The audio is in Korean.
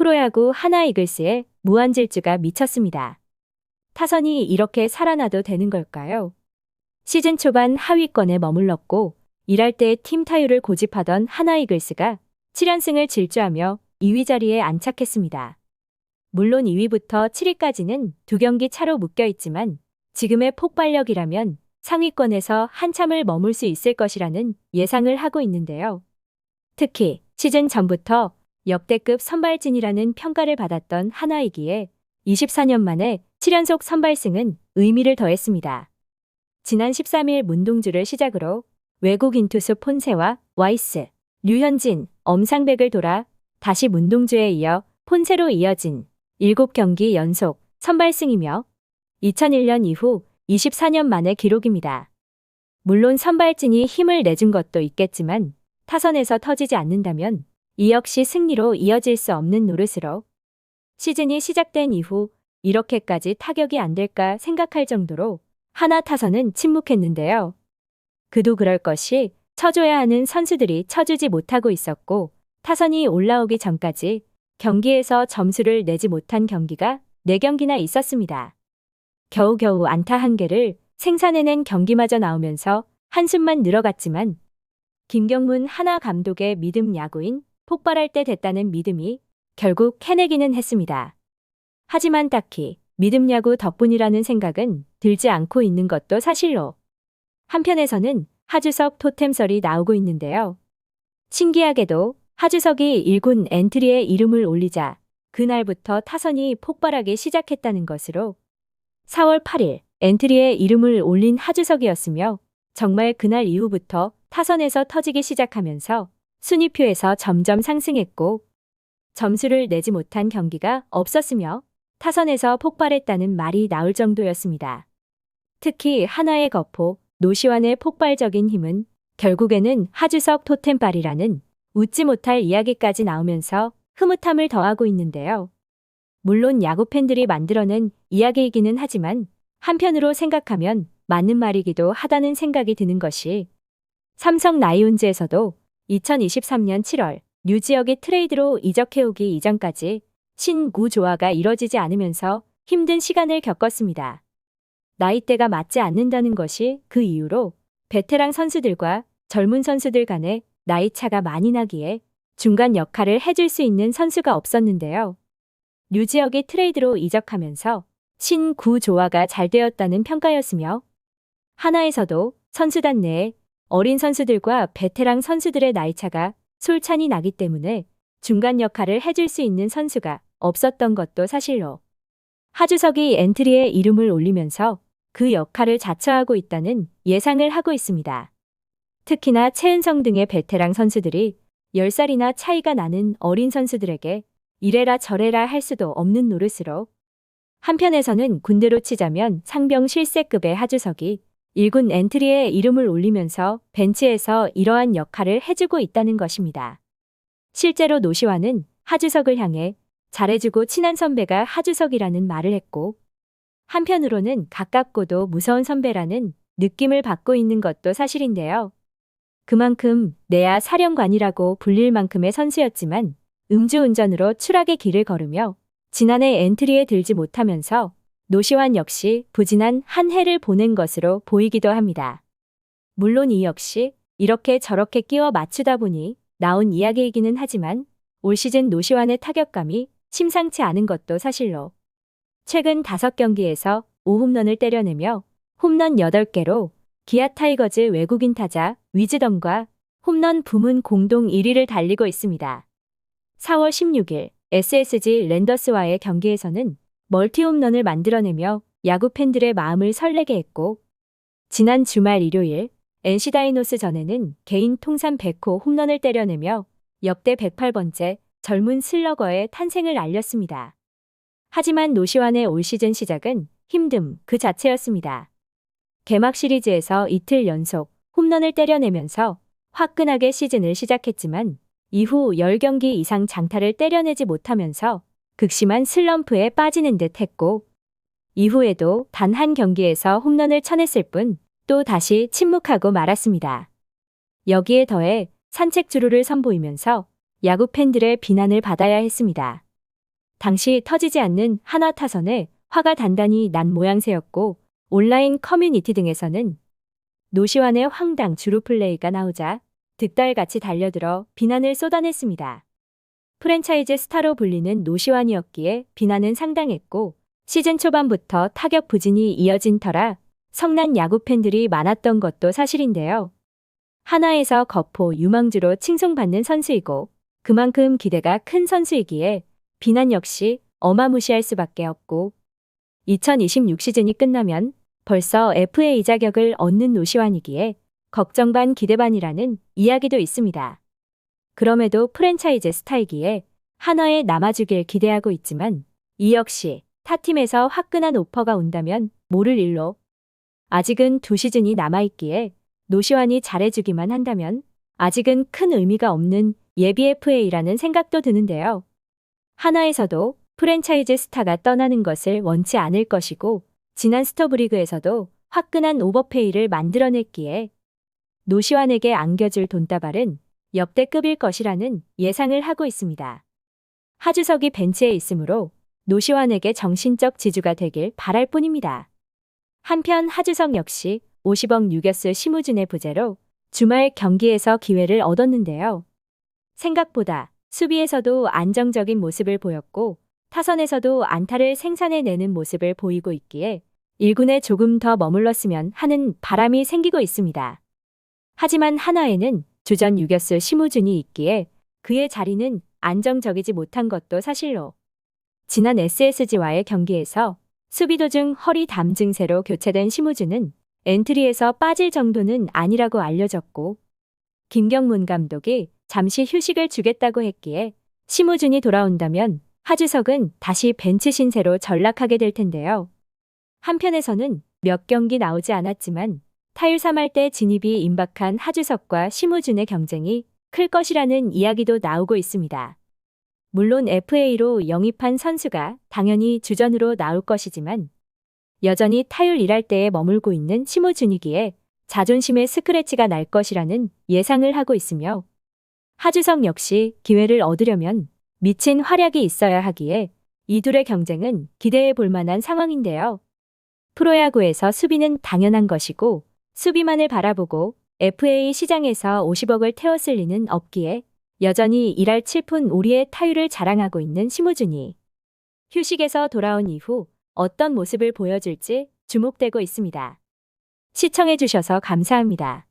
프로야구 하나 이글스의 무한 질주가 미쳤습니다. 타선이 이렇게 살아나도 되는 걸까요? 시즌 초반 하위권에 머물렀고 일할 때 팀 타율을 고집하던 하나 이글스가 7연승을 질주하며 2위 자리에 안착했습니다. 물론 2위부터 7위까지는 2경기 차로 묶여 있지만 지금의 폭발력이라면 상위권에서 한참을 머물 수 있을 것이라는 예상을 하고 있는데요. 특히 시즌 전부터 역대급 선발진이라는 평가를 받았던 하나이기에 24년 만에 7연속 선발승은 의미를 더했습니다. 지난 13일 문동주를 시작으로 외국 인투수 폰세와 와이스, 류현진, 엄상백을 돌아 다시 문동주에 이어 폰세로 이어진 7경기 연속 선발승이며 2001년 이후 24년 만의 기록입니다. 물론 선발진이 힘을 내준 것도 있겠지만 타선에서 터지지 않는다면 이 역시 승리로 이어질 수 없는 노릇으로 시즌이 시작된 이후 이렇게까지 타격이 안 될까 생각할 정도로 하나 타선은 침묵했는데요. 그도 그럴 것이 쳐줘야 하는 선수들이 쳐주지 못하고 있었고 타선이 올라오기 전까지 경기에서 점수를 내지 못한 경기가 4경기나 있었습니다. 겨우겨우 안타 1개를 생산해낸 경기마저 나오면서 한숨만 늘어갔지만 김경문 하나 감독의 믿음 야구인 폭발할 때 됐다는 믿음이 결국 해내기는 했습니다. 하지만 딱히 믿음 야구 덕분이라는 생각은 들지 않고 있는 것도 사실로 한편에서는 하주석 토템설이 나오고 있는데요. 신기하게도 하주석이 1군 엔트리에 이름을 올리자 그날부터 타선이 폭발하기 시작했다는 것으로 4월 8일 엔트리에 이름을 올린 하주석이었으며 정말 그날 이후부터 타선에서 터지기 시작하면서 순위표에서 점점 상승했고 점수를 내지 못한 경기가 없었으며 타선에서 폭발했다는 말이 나올 정도였습니다. 특히 하나의 거포 노시환의 폭발적인 힘은 결국에는 하주석 토템발이라는 웃지 못할 이야기까지 나오면서 흐뭇함을 더하고 있는데요. 물론 야구 팬들이 만들어낸 이야기이기는 하지만 한편으로 생각하면 맞는 말이기도 하다는 생각이 드는 것이 삼성 라이온즈에서도 2023년 7월 류지혁이 트레이드로 이적해오기 이전까지 신구 조화가 이뤄지지 않으면서 힘든 시간을 겪었습니다. 나이대가 맞지 않는다는 것이 그 이유로 베테랑 선수들과 젊은 선수들 간의 나이 차가 많이 나기에 중간 역할을 해줄 수 있는 선수가 없었는데요. 류지혁이 트레이드로 이적하면서 신구 조화가 잘 되었다는 평가였으며 하나에서도 선수단 내에 어린 선수들과 베테랑 선수들의 나이차가 솔찬히 나기 때문에 중간 역할을 해줄 수 있는 선수가 없었던 것도 사실로 하주석이 엔트리에 이름을 올리면서 그 역할을 자처하고 있다는 예상을 하고 있습니다. 특히나 최은성 등의 베테랑 선수들이 10살이나 차이가 나는 어린 선수들에게 이래라 저래라 할 수도 없는 노릇으로 한편에서는 군대로 치자면 상병 실세급의 하주석이 1군 엔트리에 이름을 올리면서 벤치에서 이러한 역할을 해주고 있다는 것입니다. 실제로 노시환은 하주석을 향해 잘해주고 친한 선배가 하주석이라는 말을 했고 한편으로는 가깝고도 무서운 선배라는 느낌을 받고 있는 것도 사실인데요. 그만큼 내야 사령관이라고 불릴 만큼의 선수였지만 음주운전으로 추락의 길을 걸으며 지난해 엔트리에 들지 못하면서 노시환 역시 부진한 한 해를 보낸 것으로 보이기도 합니다. 물론 이 역시 이렇게 저렇게 끼워 맞추다 보니 나온 이야기이기는 하지만 올 시즌 노시환의 타격감이 심상치 않은 것도 사실로 최근 5경기에서 5홈런을 때려내며 홈런 8개로 기아 타이거즈 외국인 타자 위즈덤과 홈런 부문 공동 1위를 달리고 있습니다. 4월 16일 SSG 랜더스와의 경기에서는 멀티 홈런을 만들어내며 야구 팬들의 마음을 설레게 했고 지난 주말 일요일 NC 다이노스 전에는 개인 통산 100호 홈런을 때려내며 역대 108번째 젊은 슬러거의 탄생을 알렸습니다. 하지만 노시환의 올 시즌 시작은 힘듦 그 자체였습니다. 개막 시리즈에서 이틀 연속 홈런을 때려내면서 화끈하게 시즌을 시작했지만 이후 10경기 이상 장타를 때려내지 못하면서 극심한 슬럼프에 빠지는 듯 했고 이후에도 단 한 경기에서 홈런을 쳐냈을 뿐 또 다시 침묵하고 말았습니다. 여기에 더해 산책 주루를 선보이면서 야구 팬들의 비난을 받아야 했습니다. 당시 터지지 않는 한화 타선에 화가 단단히 난 모양새였고 온라인 커뮤니티 등에서는 노시환의 황당 주루 플레이가 나오자 득달같이 달려들어 비난을 쏟아냈습니다. 프랜차이즈 스타로 불리는 노시환이었기에 비난은 상당했고 시즌 초반부터 타격 부진이 이어진 터라 성난 야구 팬들이 많았던 것도 사실인데요. 하나에서 거포 유망주로 칭송받는 선수이고 그만큼 기대가 큰 선수이기에 비난 역시 어마무시할 수밖에 없고 2026 시즌이 끝나면 벌써 FA 자격을 얻는 노시환이기에 걱정 반 기대 반이라는 이야기도 있습니다. 그럼에도 프랜차이즈 스타이기에 한화에 남아주길 기대하고 있지만 이 역시 타팀에서 화끈한 오퍼가 온다면 모를 일로 아직은 2시즌이 남아있기에 노시환이 잘해주기만 한다면 아직은 큰 의미가 없는 예비 FA라는 생각도 드는데요. 한화에서도 프랜차이즈 스타가 떠나는 것을 원치 않을 것이고 지난 스토브리그에서도 화끈한 오버페이를 만들어냈기에 노시환에게 안겨줄 돈다발은 역대급일 것이라는 예상을 하고 있습니다. 하주석이 벤치에 있으므로 노시환에게 정신적 지주가 되길 바랄 뿐입니다. 한편 하주석 역시 50억 유격수 심우준의 부재로 주말 경기에서 기회를 얻었는데요. 생각보다 수비에서도 안정적인 모습을 보였고 타선에서도 안타를 생산해내는 모습을 보이고 있기에 1군에 조금 더 머물렀으면 하는 바람이 생기고 있습니다. 하지만 한화에는 주전 유격수 심우준이 있기에 그의 자리는 안정적이지 못한 것도 사실로 지난 SSG와의 경기에서 수비 도중 허리 담 증세로 교체된 심우준은 엔트리에서 빠질 정도는 아니라고 알려졌고 김경문 감독이 잠시 휴식을 주겠다고 했기에 심우준이 돌아온다면 하주석은 다시 벤치 신세로 전락하게 될 텐데요. 한편에서는 몇 경기 나오지 않았지만 타율 3할대 진입이 임박한 하주석과 심우준의 경쟁이 클 것이라는 이야기도 나오고 있습니다. 물론 FA로 영입한 선수가 당연히 주전으로 나올 것이지만 여전히 타율 1할대에 머물고 있는 심우준이기에 자존심의 스크래치가 날 것이라는 예상을 하고 있으며 하주석 역시 기회를 얻으려면 미친 활약이 있어야 하기에 이 둘의 경쟁은 기대해 볼 만한 상황인데요. 프로야구에서 수비는 당연한 것이고 수비만을 바라보고 FA 시장에서 50억을 태웠을 리는 없기에 여전히 1할 7푼 5리의 타율을 자랑하고 있는 심우준이 휴식에서 돌아온 이후 어떤 모습을 보여줄지 주목되고 있습니다. 시청해주셔서 감사합니다.